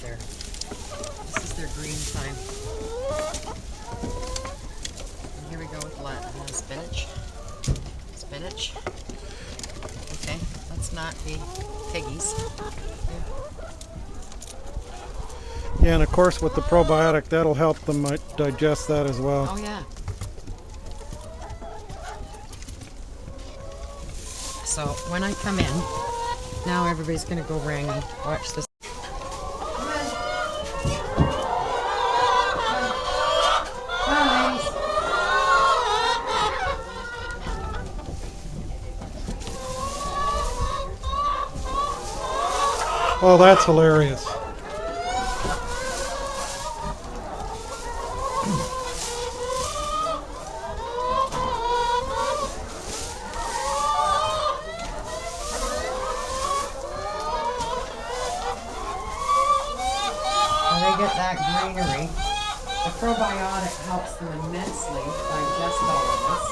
their green time. And here we go with spinach. Spinach. Okay, let's not be piggies. Yeah, and of course with the probiotic, that'll help them digest that as well. Oh yeah. So when I come in, now everybody's gonna go ringing. Watch this. Oh, that's hilarious. When they get that greenery, the probiotic helps them immensely digest all of this.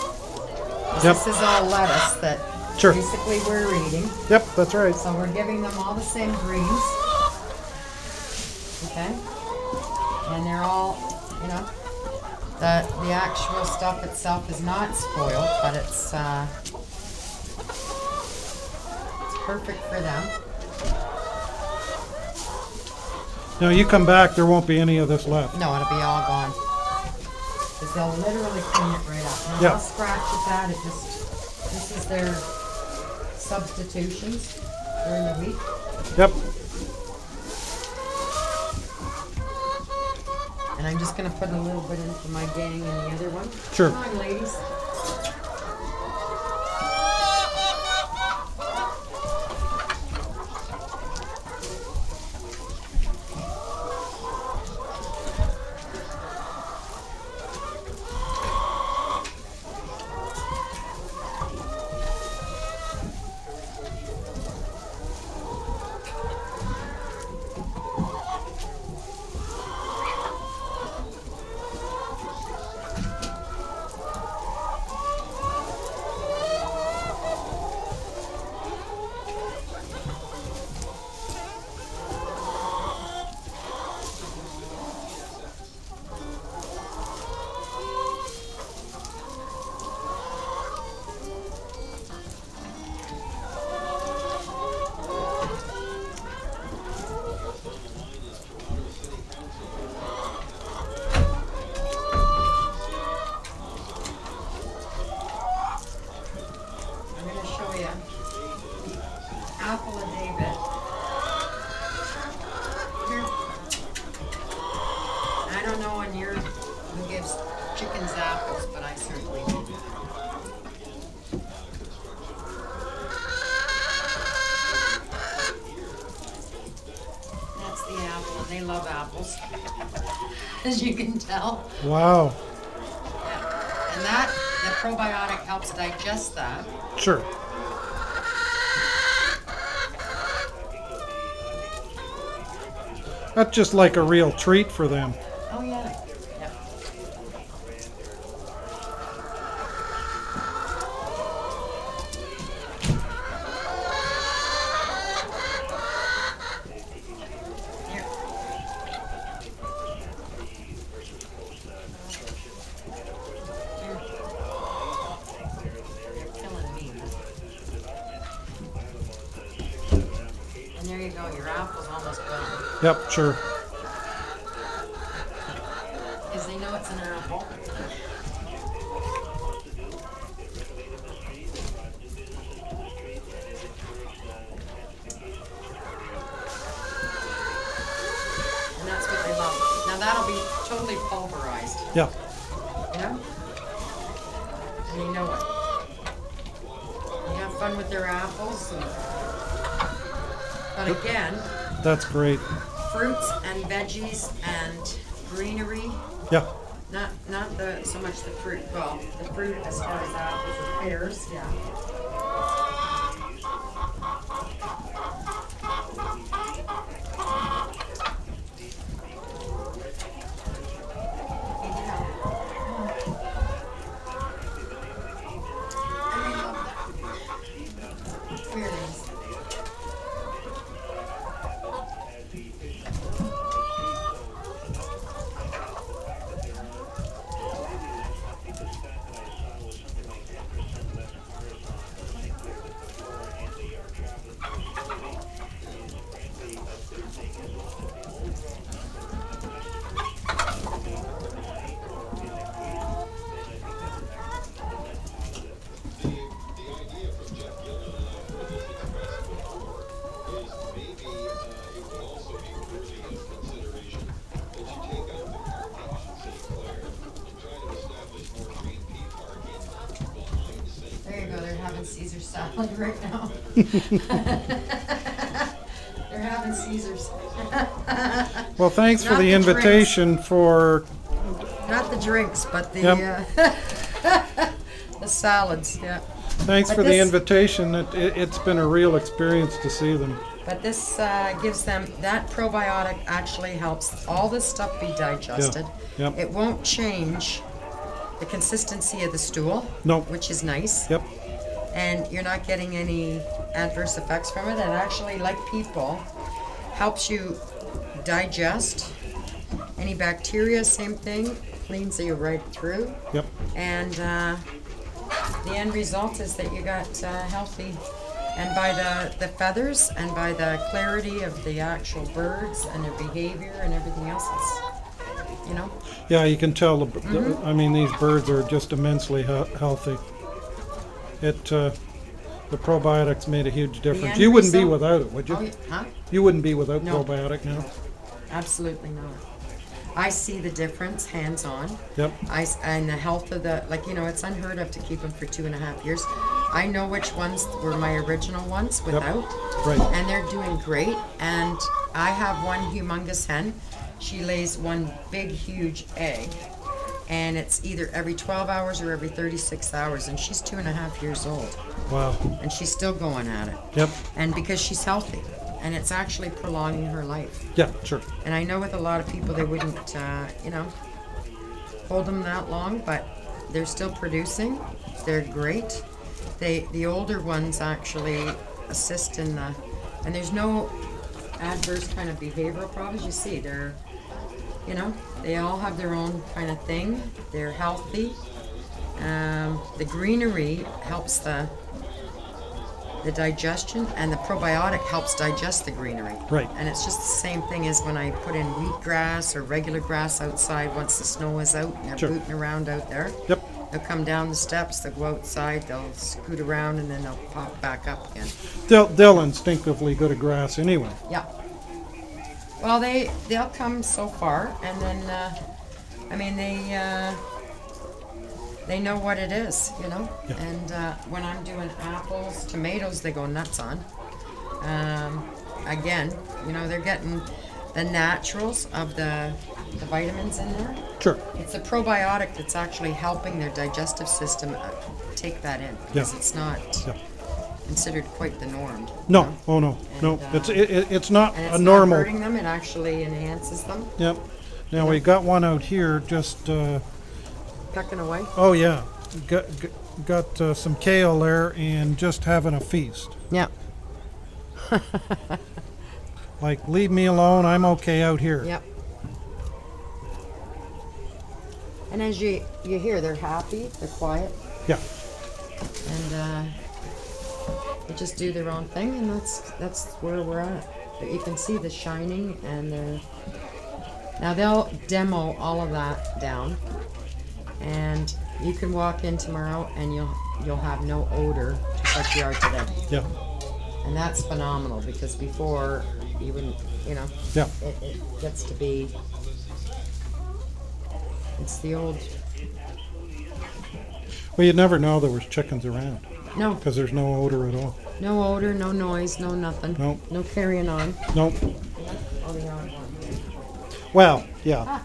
Yep. This is all lettuce that Sure. basically we're eating. Yep, that's right. So we're giving them all the same greens. Okay? And they're all, you know, the actual stuff itself is not spoiled, but it's perfect for them. Now you come back, there won't be any of this left. No, it'll be all gone. Because they'll literally clean it right up. And Yeah. I'll scratch at that. This is their substitutions during the week. Yep. And I'm just going to put a little bit in for my gang and the other one. Sure. Come on, ladies. Apple a day bit. Here. I don't know on your who gives chickens apples, but I certainly do. That's the apple, and they love apples, as you can tell. Wow. And the probiotic helps digest that. Sure. That's just like a real treat for them. Oh yeah. Yep. Here. You're killing me. And there you go, your apple's almost done. Yep, sure. Because they know it's an apple. And that's what they love. Now that'll be totally pulverized, Yeah. you know? And you know what? You have fun with their apples. But again, That's great. fruits and veggies and greenery. Yeah. Not so much the fruit. Well, the fruit as far as apples and pears, yeah. Here it is. salad right now. They're having Caesars. Well, thanks for Not the the invitation for. Not the drinks, but the the salads. Yeah. Thanks But for the this- invitation. It's been a real experience to see them. But this gives them, that probiotic actually helps all this stuff be digested. Yep. It won't change the consistency of the stool, No. which is nice. Yep. And you're not getting any adverse effects from it. And actually, like people, helps you digest any bacteria, same thing, cleans you right through. Yep. And the end result is that you got healthy. And by the feathers and by the clarity of the actual birds and their behavior and everything else, it's, you know. Yeah, you can tell. I mean, these birds are just immensely healthy. The probiotics made a huge difference. end You wouldn't be result- without it, would you? Oh, yeah. Huh? You wouldn't be without No. probiotic now. Absolutely not. I see the difference hands-on. Yep. And the health of the, like, you know, it's unheard of to keep them for 2.5 years. I know which ones were my original ones without. Right. And they're doing great. And I have one humongous hen. She lays one big, huge egg. And it's either every 12 hours or every 36 hours. And she's 2.5 years old. Wow. And she's still going at it. Yep. And because she's healthy. And it's actually prolonging her life. Yeah. Sure. And I know with a lot of people, they wouldn't, you know, hold them that long, but they're still producing. They're great. The older ones actually assist in the, and there's no adverse kind of behavioral problems. You see, they're, you know, they all have their own kind of thing. They're healthy. The greenery helps the digestion, and the probiotic helps digest the greenery. Right. And it's just the same thing as when I put in wheatgrass or regular grass outside once the snow is out and they're Sure. booting around out there. Yep. They'll come down the steps, they'll go outside, they'll scoot around, and then they'll pop back up again. They'll instinctively go to grass anyway. Yeah. Well, they'll come so far, and then, I mean, they know what it is, you know? Yeah. And when I'm doing apples, tomatoes, they go nuts on. Again, you know, they're getting the naturals of the vitamins in there. Sure. It's a probiotic that's actually helping their digestive system take that in. Because Yeah. it's not Yeah. considered quite the norm. you No. know? Oh no. No. And, It's not And a it's normal. not hurting them, it actually enhances them. Yep. Now we got one out here just. Pecking away. Oh yeah. Got some kale there and just having a feast. Yeah. Like, leave me alone. I'm okay out here. Yep. And as you hear, they're happy, they're quiet, Yeah. and they just do their own thing, and that's where we're at. But you can see the shining, and now they'll demo all of that down, and you can walk in tomorrow, and you'll have no odor like you are today, Yeah. and that's phenomenal because before you wouldn't, you know. Yeah. It gets to be. It's the old. Well, you'd never know there was chickens around No, because there's no odor at all. no odor, no noise, no nothing. No. No carrying on. No. Oh, the odd one. Well, yeah.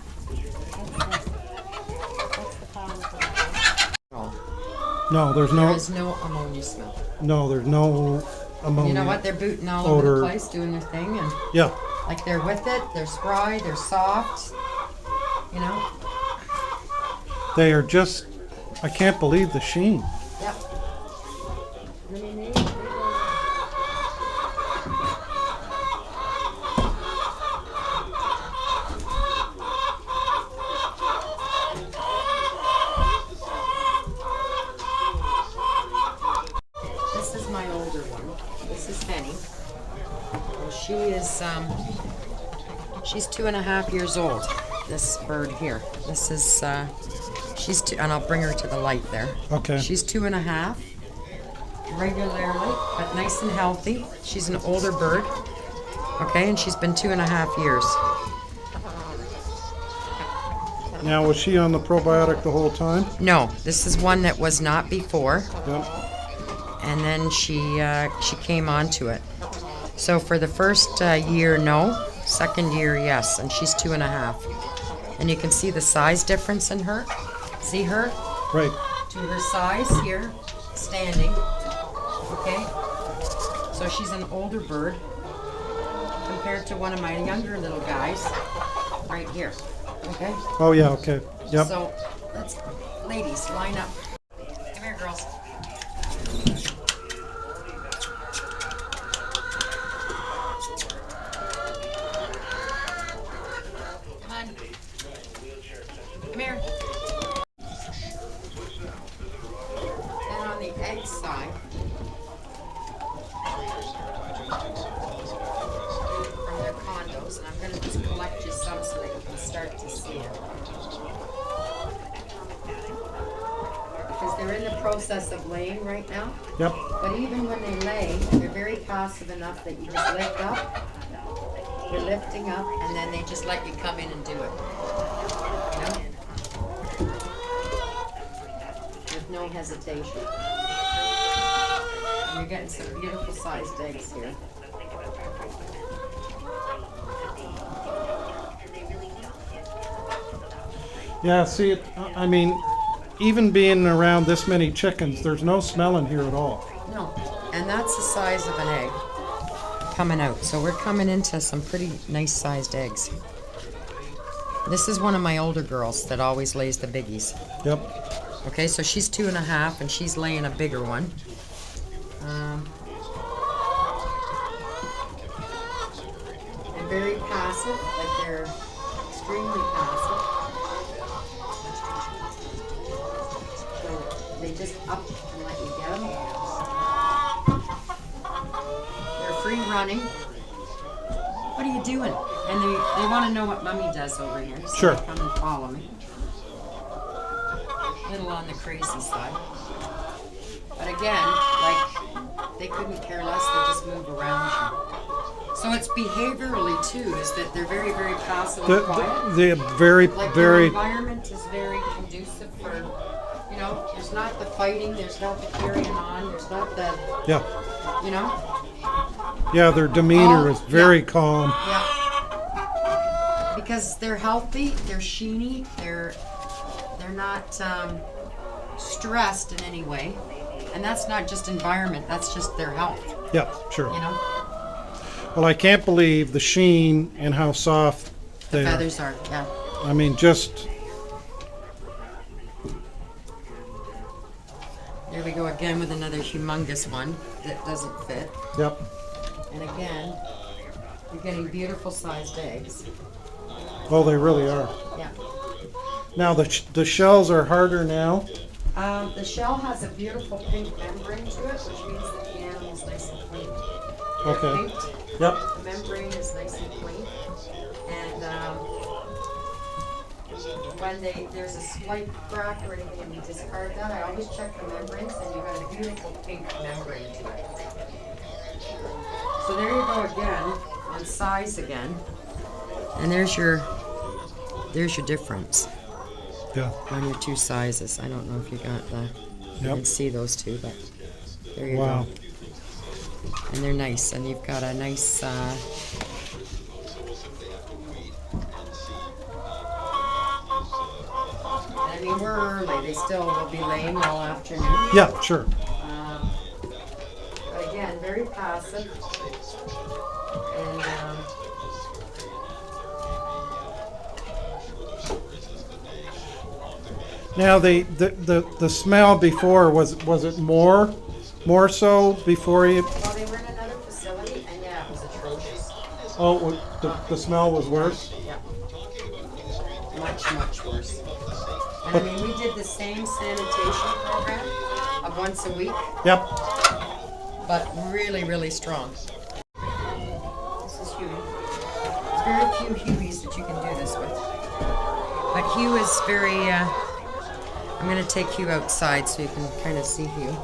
Oh, No, there's there no. is no ammonia smell. No, there's no ammonia. You know what? They're booting all over Odor. the place, doing their thing, and Yeah. like they're with it. They're spry. They're soft. You know. They are just. I can't believe the sheen. Yep. I mean, this is my older one. This is Penny. Well, she is she's 2.5 years old. This bird here. This is she's two, and I'll bring her to the light there. Okay. She's 2.5, regularly, but nice and healthy. She's an older bird. Okay, and she's been 2.5 years. Now, was she on the probiotic the whole time? No, this is one that was not before. Yep. and then she came onto it. So for the first year, no. Second year, yes. And she's 2.5. And you can see the size difference in her. See her? Right. To her size here, standing. Okay? So she's an older bird compared to one of my younger little guys right here. Okay? Oh yeah. Okay. Yep. So let's, ladies, line up. Come here, girls. Come on. Come here. And on the egg side, from their condos, and I'm going to just collect you some so that you can start to see it. Because they're in the process of laying right now. Yep. But even when they lay, they're very passive enough that you just lift up. You're lifting up, and then they just let you come in and do it. You know? With no hesitation. And you're getting some beautiful sized eggs here. Yeah. See it. I mean, even being around this many chickens, there's no smell in here at all. No, and that's the size of an egg coming out. So we're coming into some pretty nice sized eggs. This is one of my older girls that always lays the biggies. Yep. Okay, so she's 2.5 and she's laying a bigger one. And very passive, like they're extremely passive. So they just up and let you get them. They're free running. What are you doing? And they want to know what Mummy does over here. So Sure. they come and follow me. Little on the crazy side. But again, like, they couldn't care less. They just move around you. So it's behaviorally too, is that they're very, very passive and quiet. The very, Like very. the environment is very conducive for, you know, there's not the fighting, there's not the carrying on, there's not the, Yeah. you know? Yeah. Their demeanor Oh, is very yeah. calm. Yeah. Because they're healthy, they're sheeny, they're not stressed in any way. And that's not just environment, that's just their health, Yeah. Sure. you know? Well, I can't believe the sheen and how soft they are. Feathers are, yeah. I mean, just. There we go again with another humongous one that doesn't fit. Yep. And again, you're getting beautiful sized eggs. Oh, they really are. Yeah. Now the shells are harder now. The shell has a beautiful pink membrane to it, which means that the animal's nice and clean. They're Okay. pinked. Yep. The membrane is nice and clean. And when there's a slight crack or anything and you discard that, I always check the membranes and you got a beautiful pink membrane to it. So there you go again, on size again. And there's your difference Yeah. on your two sizes. I don't know if you got the, you Yep. can see those two, but there you Wow. go. And they're nice, and you've got a nice, I mean, we're early. They still will be laying all afternoon. Yeah. Sure. But again, very passive. And Now the smell before was it more so before you? well, they were in another facility, and yeah, it was atrocious. Oh, the smell was worse. Yeah. Much worse. And I mean, we did the same sanitation program of once a week, Yep. but really strong. This is Huey. There's very few Hueys that you can do this with. But Hugh is very, I'm going to take Hugh outside so you can kind of see Hugh.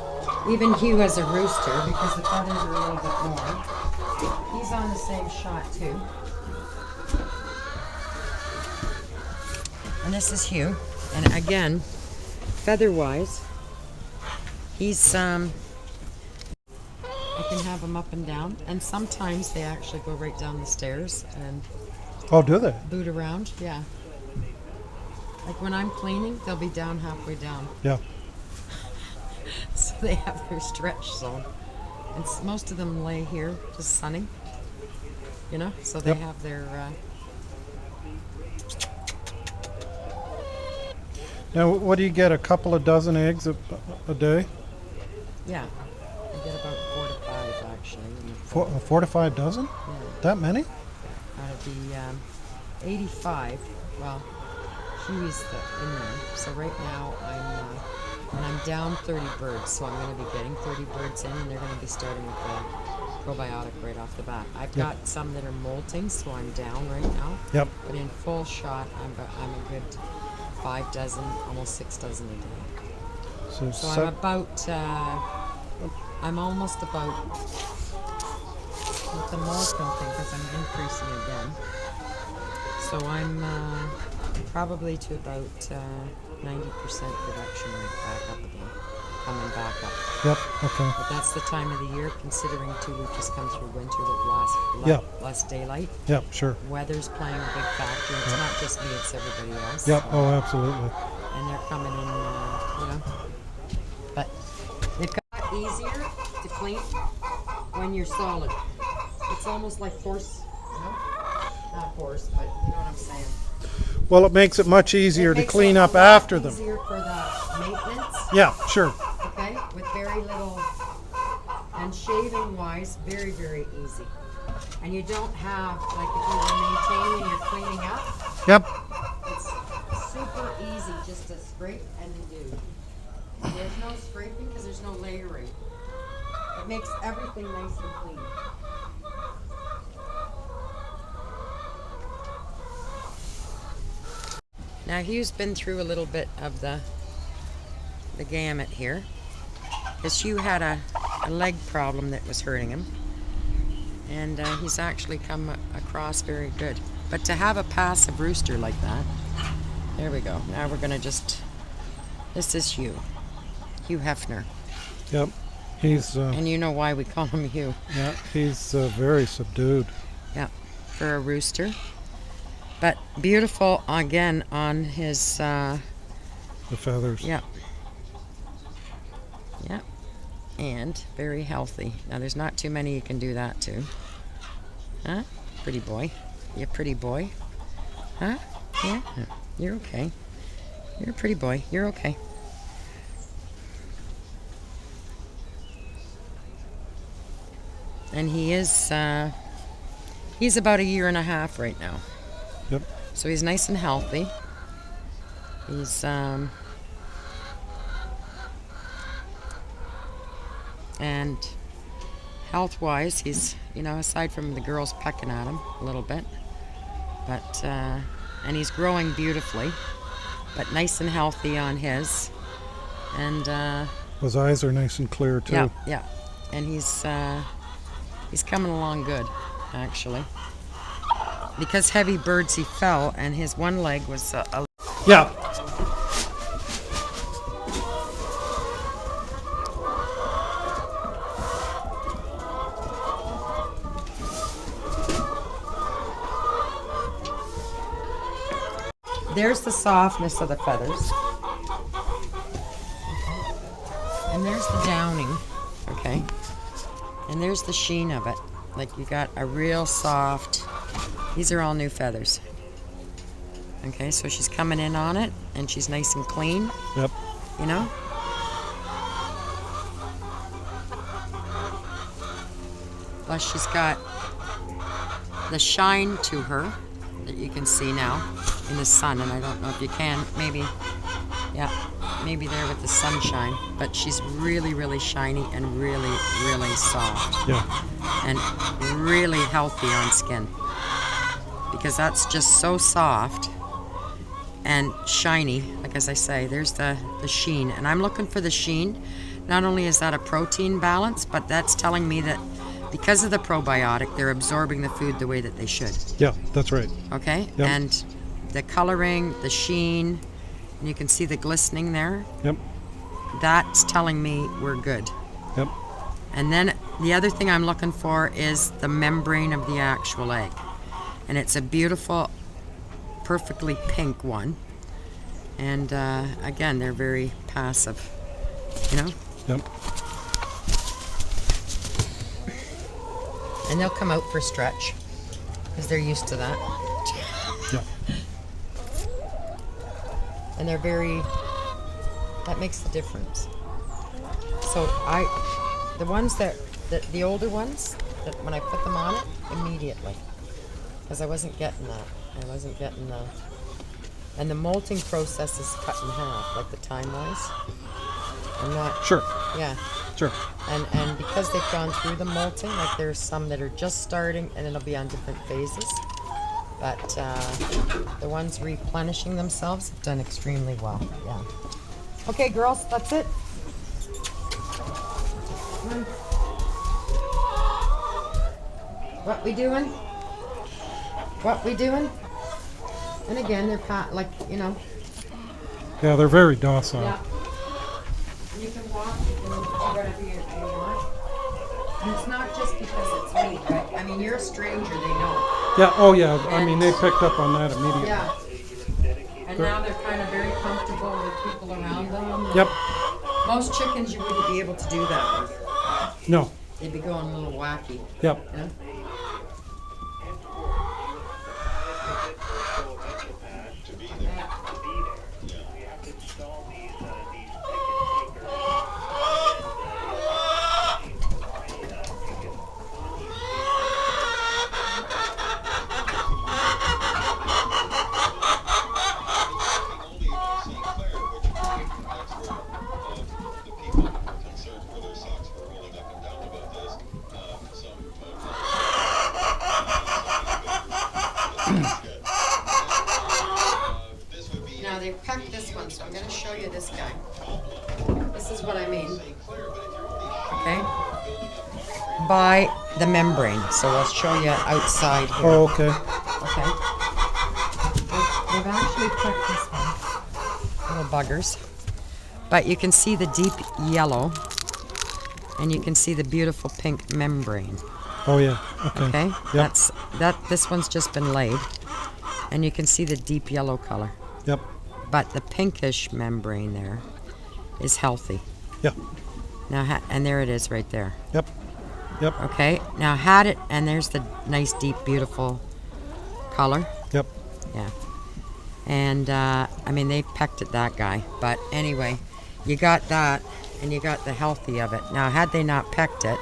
Even Hugh has a rooster because the feathers are a little bit more. He's on the same shot too. And this is Hugh. And again, feather-wise, he's I can have them up and down, and sometimes they actually go right down the stairs and Oh, do they? boot around. Yeah. Like when I'm cleaning, they'll be down halfway down, Yeah. so they have their stretch zone. And most of them lay here, just sunning. So they Yep. have their. Now, what do you get? A couple of dozen eggs a day? Yeah, I get about 4 to 5 actually. In the 4 to 5 dozen? Yeah. That many? Out of the 85, well, Huey's in there. So right now I'm down 30 birds. So I'm going to be getting 30 birds in, and they're going to be starting with the probiotic right off the bat. I've Yep. got some that are molting, so I'm down right now. Yep. But in full shot, I'm a good 5 dozen, almost 6 dozen a day. So I'm about, I'm almost about, with the molting thing, because I'm increasing again. So I'm probably to about 90% production rate back up again, coming back up. Yep. Okay. But that's the time of the year, considering too we've just come through winter with Yeah. less daylight. Yep. Sure. Weather's playing a big factor. It's not just me; it's everybody else. Yep. Oh, absolutely. And they're coming in, But they've got easier to clean when you're solid. It's almost like horse, not horse, but you know what I'm saying. Well, it makes it much easier It to makes clean it a up lot after them. Easier for the maintenance. Yeah. Sure. Okay, with very little, and shaving wise, very, very easy. And you don't have, like if you were maintaining and you're cleaning up, Yep. it's super easy just to scrape and do. There's no scraping because there's no layering. It makes everything nice and clean. Now Hugh's been through a little bit of the gamut here. Because Hugh had a leg problem that was hurting him. And he's actually come across very good. But to have a passive rooster like that, there we go. Now we're going to this is Hugh Hefner. Yep. He's. And you know why we call him Hugh. Yeah. He's very subdued. Yeah, for a rooster. But beautiful again on his. The feathers. Yeah. Yeah. And very healthy. Now there's not too many you can do that to. Huh? Pretty boy. You pretty boy. Huh? Yeah. You're okay. You're a pretty boy. You're okay. And he is, he's about 1.5 years right now. Yep. So he's nice and healthy. He's, and health-wise, he's, aside from the girls pecking at him a little bit, but, and he's growing beautifully, but nice and healthy on his. And, his eyes are nice and clear too. yeah, yeah. And he's coming along good, actually. Because heavy birds, he fell, and his one leg was Yeah. There's the softness of the feathers. And there's the downing, okay? And there's the sheen of it. Like you got a real soft, these are all new feathers. Okay, so she's coming in on it, and she's nice and clean, Yep. Plus she's got the shine to her that you can see now in the sun, and I don't know if you can, maybe there with the sunshine, but she's really, really shiny and really, really soft. Yeah. And really healthy on skin, because that's just so soft and shiny. Like as I say, there's the sheen, and I'm looking for the sheen. Not only is that a protein balance, but that's telling me that because of the probiotic, they're absorbing the food the way that they should. Yeah, that's right. Okay? Yep. And the coloring, the sheen, and you can see the glistening there. Yep. That's telling me we're good. Yep. And then the other thing I'm looking for is the membrane of the actual egg. And it's a beautiful, perfectly pink one. And again, they're very passive, you know? Yep. And they'll come out for stretch because they're used to that. Yep. And they're very, that makes the difference. So the ones the older ones, that when I put them on it, immediately. Because I wasn't getting that. I wasn't getting the, and the molting process is cut in half, like the time-wise. I'm not. Sure. Yeah. Sure. And because they've gone through the molting, like there's some that are just starting and it'll be on different phases. But the ones replenishing themselves have done extremely well. Yeah. Okay, girls, that's it. What we doing? What we doing? And again, they're like, you know. Yeah, they're very docile. Yeah. You can walk, you can do whatever you want. And it's not just because it's me, but I mean, you're a stranger, they know. Yeah, oh yeah, I mean, they picked up on that immediately. Yeah. And now they're kind of very comfortable with people around them. Yep. Most chickens you wouldn't be able to do that with. No. They'd be going a little wacky. Yep. Yeah? Now they've pecked this one, so I'm going to show you this guy. This is what I mean. Okay? By the membrane. So I'll show you outside here. Oh, okay. Okay. They've actually pecked this one. Little buggers. But you can see the deep yellow. And you can see the beautiful pink membrane. Oh yeah. Okay. Okay? Yep. This one's just been laid. And you can see the deep yellow color. Yep. But the pinkish membrane there is healthy. Yep. Now, and there it is right there. Yep. Yep. Okay. Now and there's the nice, deep, beautiful color. Yep. Yeah. And I mean, they pecked at that guy. But anyway, you got that, and you got the healthy of it. Now, had they not pecked it,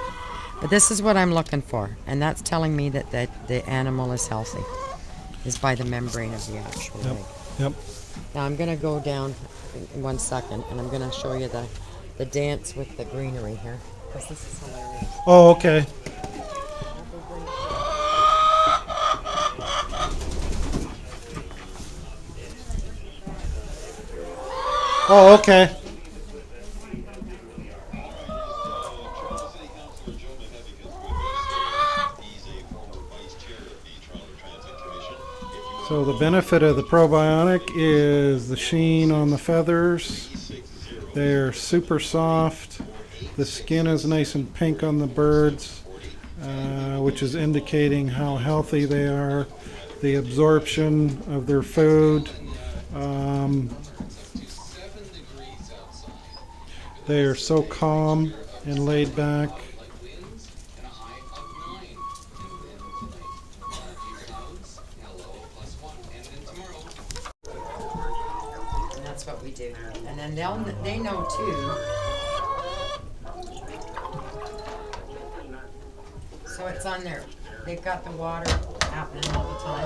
but this is what I'm looking for, and that's telling me that the animal is healthy, is by the membrane of the actual egg. Yep. Now I'm going to go down in 1 second, and I'm going to show you the dance with the greenery here, because this is hilarious. Oh, okay. Oh, okay. So the benefit of the probiotic is the sheen on the feathers. They're super soft. The skin is nice and pink on the birds, which is indicating how healthy they are. The absorption of their food. They are so calm and laid back. And that's what we do. And then they know too. So it's on there. They've got the water happening all the time.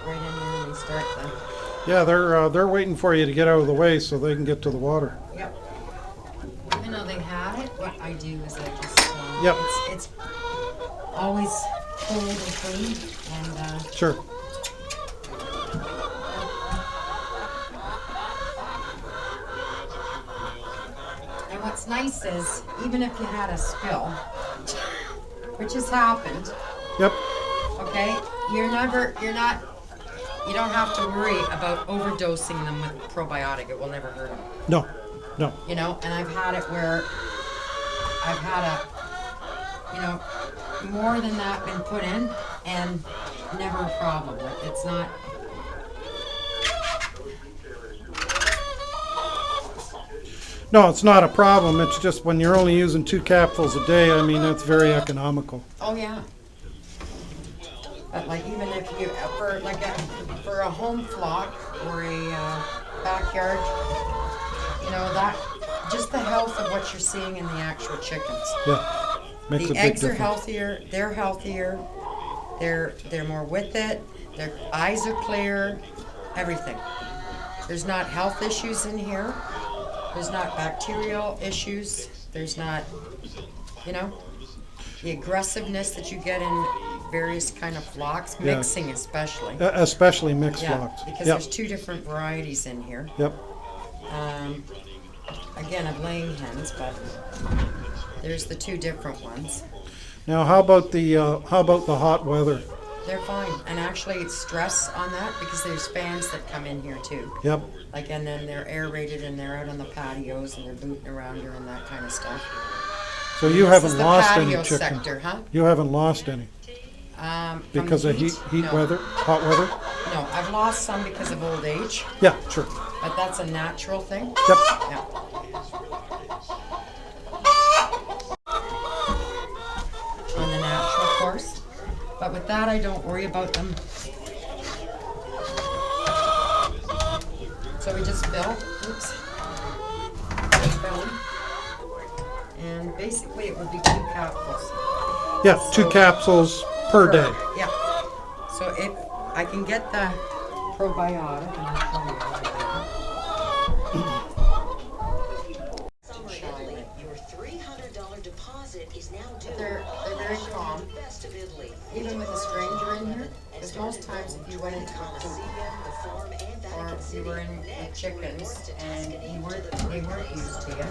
Right in there and they start the... Yeah, they're waiting for you to get out of the way so they can get to the water. Yep. Even though they had it, what I do is I just... Yep. It's always cold and clean, and... Sure. And what's what's nice is, even if you had a spill, which has happened, Yep. okay, you don't have to worry about overdosing them with probiotic. It will never hurt them. No. No. You know, and I've had it where I've had more than that been put in and never a problem. Like, it's not. No, it's not a problem. It's just when you're only using 2 capsules a day, I mean, that's very economical. Oh yeah. But like, even if you for a home flock or a backyard, that just the health of what you're seeing in the actual chickens. Yeah, makes a The big eggs are difference. healthier. They're healthier. They're more with it. Their eyes are clear. Everything. There's not health issues in here. There's not bacterial issues. There's not, the aggressiveness that you get in various kind of flocks, Yeah. mixing especially. Especially mixed Yeah, flocks. because Yep. there's 2 different varieties in here. Yep. Again, of laying hens, but there's the 2 different ones. Now, how about the hot weather? They're fine, and actually it's stress on that because there's fans that come in here too. Yep. And then they're aerated and they're out on the patios and they're booting around her and that kind of stuff. So you This haven't is the lost any patio chicken. sector, huh? You haven't lost any From because the of heat No. weather, hot weather. No, I've lost some because of old age, Yeah, sure. but that's a natural thing. Yep. Yeah. On the natural course. But with that, I don't worry about them. So we just fill. Oops. Just fill them. And basically it would be 2 capsules. Yeah, 2 capsules per day. Yeah. So if I can get the probiotic, and I'll show you what Your $300 deposit is now due. They're very calm. Best of Italy. even with a stranger in here, because most times if you went into a coop or if you were in with chickens and they weren't used to you,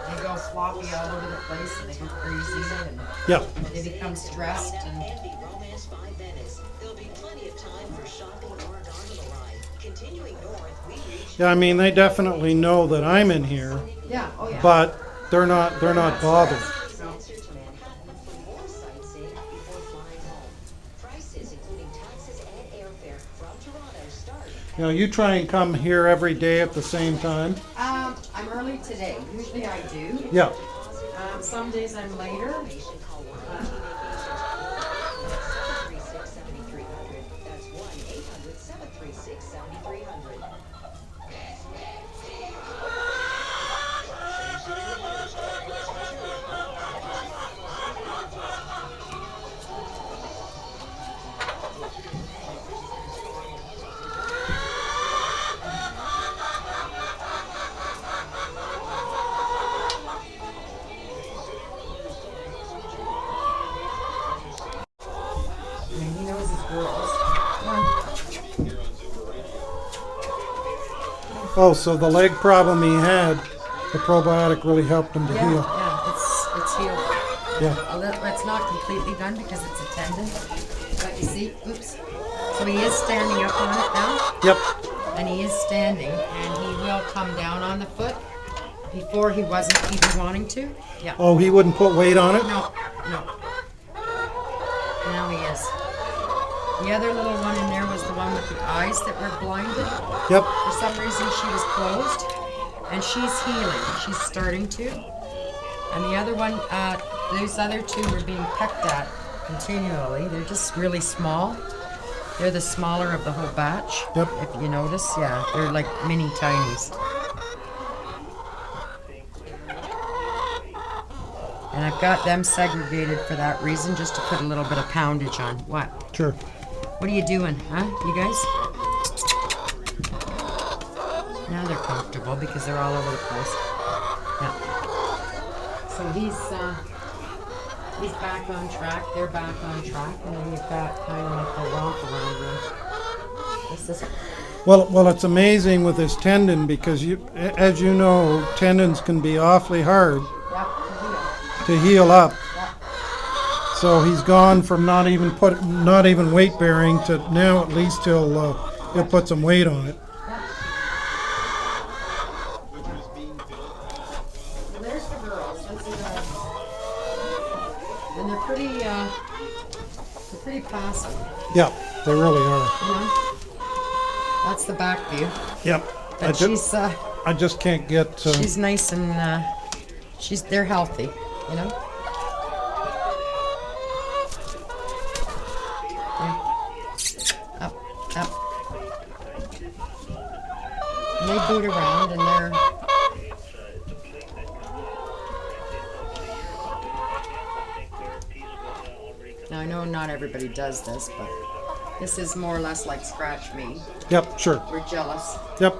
they go floppy all over the place and they go crazy and Yeah. they become stressed and Yeah, I mean, they definitely know that I'm in here, yeah, oh yeah. but they're not bothered. No. You know, you try and come here every day at the same time. I'm early today. Usually I do. Yeah. Some days I'm later. I mean, he knows his girls. Oh, so the leg problem he had, the probiotic really helped him to Yeah, heal. yeah, it's healed. Yeah. It's not completely done because it's a tendon. But you see, oops. So he is standing up on it now, Yep. and he is standing, and he will come down on the foot. Before he wasn't even wanting to. Yeah. Oh, he wouldn't put weight on it? No, no. Now he is. The other little one in there was the one with the eyes that were blinded. Yep. For some reason she was closed, and she's healing. She's starting to. And the other one, those other two were being pecked at continually. They're just really small. They're the smaller of the whole batch. Yep. If you notice, yeah, they're like mini tinies. And I've got them segregated for that reason, just to put a little bit of poundage on. What? Sure. What are you doing, huh, you guys? Now they're comfortable because they're all over the place. Yeah. So he's back on track. They're back on track, and then you've got kind of like the romp around room. This is Well, it's amazing with this tendon because as you know, tendons can be awfully hard Yep. to heal up. Yep. So he's gone from not even weight bearing to now at least he'll put some weight on it. Well, there's the girls. This is, and they're pretty passive. Yeah, they really are. You know? That's the back view. Yep. But I just can't get. she's nice and they're healthy. You know. Yeah. Up. And they boot around and they're. Now I know not everybody does this, but this is more or less like scratch me. Yep, sure. We're jealous. Yep.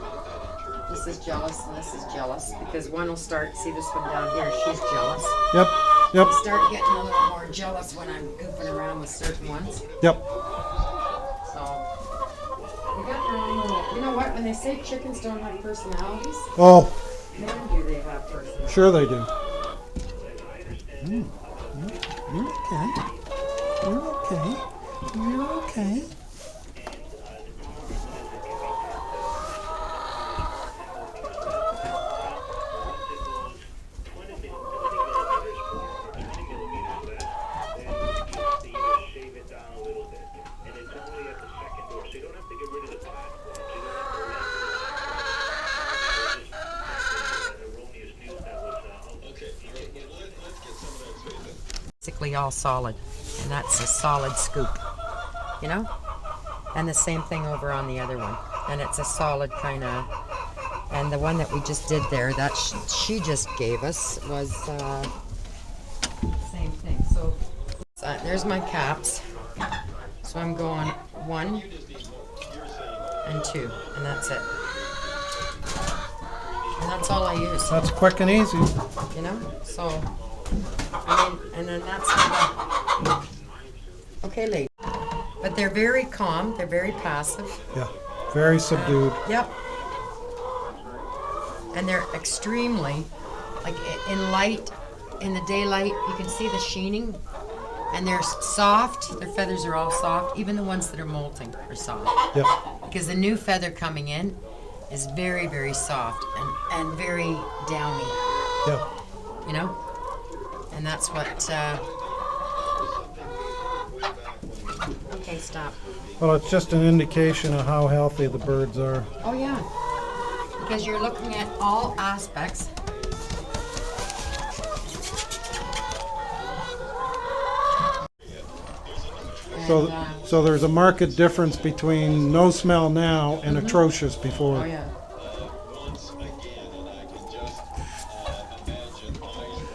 This is jealous and this is jealous because one will start, see this one down here, she's jealous. Yep. Yep. I start getting a little more jealous when I'm goofing around with certain ones. Yep. So, they got their own little, you know what, when they say chickens don't have personalities, Oh, man do they have personalities. sure they do. You're okay. You're okay. You're okay. Basically all solid, and that's a solid scoop, you know? And the same thing over on the other one, and it's a solid kind of, and the one that we just did there, that she just gave us was same thing. So there's my caps, so I'm going 1 and 2, and that's it. And that's all I use. That's quick and easy. You know, so I mean, and then that's okay, lady. But they're very calm. They're very passive. Yeah. Very subdued. Yep. And they're extremely, like in light, in the daylight, you can see the sheening. And they're soft. Their feathers are all soft. Even the ones that are molting are soft. Yep. Because the new feather coming in is very, very soft and very downy. Yep. You know? And that's what, okay, stop. Well, it's just an indication of how healthy the birds are. Oh, yeah. Because you're looking at all aspects. And, So there's a marked difference between no smell now and atrocious before. oh, yeah.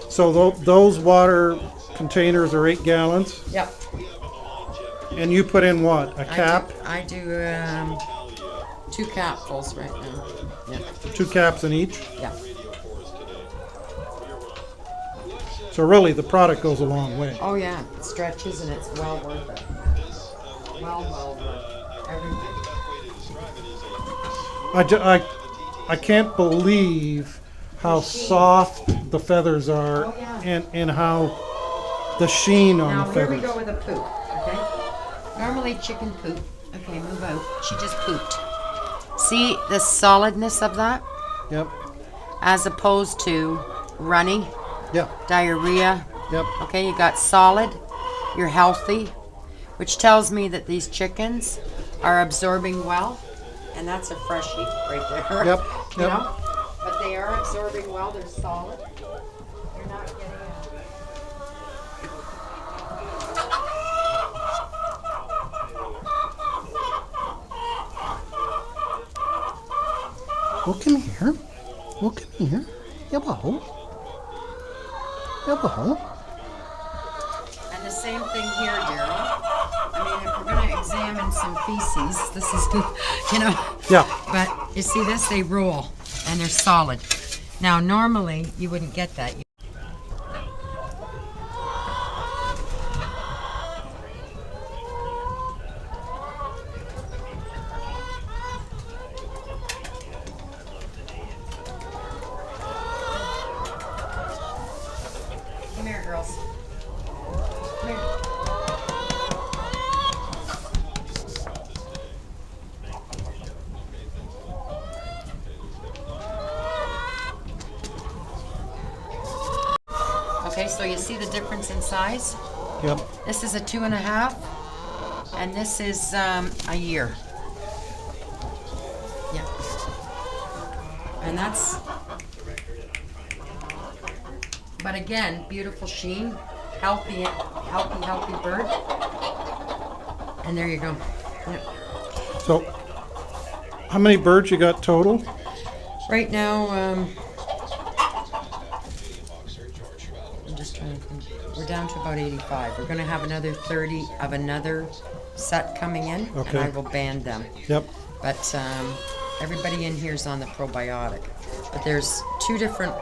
So those water containers are 8 gallons, Yep. and you put in what? A cap? I do 2 capfuls right now. Yeah. 2 caps in each. Yeah. So really, the product goes a long way. Oh, yeah. It stretches and it's well worth it. Well worth everything. I can't believe how soft the feathers are, Oh, yeah. and how the sheen on Now the here we feathers. go with a poop, okay? Normally chicken poop. Okay, move out. She just pooped. See the solidness of that? Yep. As opposed to runny, Yeah. diarrhea. Yep. Okay, you got solid, you're healthy, which tells me that these chickens are absorbing well, and that's a freshie right there. Yep, You yep. know? But they are absorbing well, they're solid. You're not getting Look in here. Look in here. Yabba. Yabba. And the same thing here, Daryl. I mean, if we're going to examine some feces, this is, you know. Yeah. But you see this? They roll, and they're solid. Now, normally, you wouldn't get that. so you see the difference in size? Yep. This is a 2.5, and this is a year. Yeah. And that's, but again, beautiful sheen, healthy bird. And there you go. Yeah. So, how many birds you got total? Right now, I'm just trying to think. We're down to about 85. We're going to have another 30 of another set coming in, and Okay. I will band them. Yep. But everybody in here is on the probiotic. But there's three different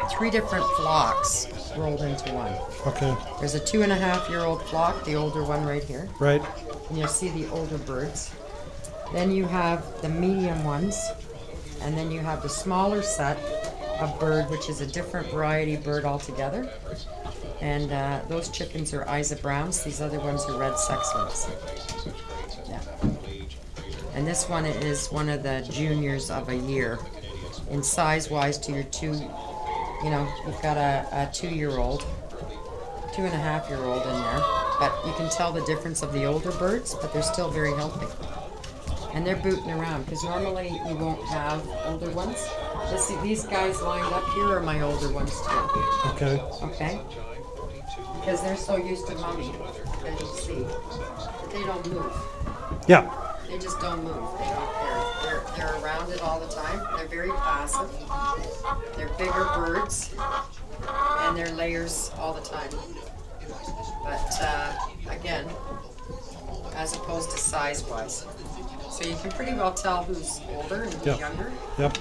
flocks rolled into one. Okay. There's a 2.5-year-old flock, the older one right here. Right. And you'll see the older birds. Then you have the medium ones, and then you have the smaller set of bird, which is a different variety bird altogether. And those chickens are Isa Browns. These other ones are red sexlets. Yeah. And this one is one of the juniors of a year. In size-wise to your two, you've got a 2-year-old, 2.5-year-old in there. But you can tell the difference of the older birds, but they're still very healthy. And they're booting around, because normally you won't have older ones. These guys lined up here are my older ones too. Okay. Okay? Because they're so used to mommy, as you see. But they don't move. Yeah. They just don't move. They don't care. They're around it all the time. They're very passive. They're bigger birds, and they're layers all the time. But again, as opposed to size-wise, so you can pretty well tell who's older and who's Yep. younger. Yep.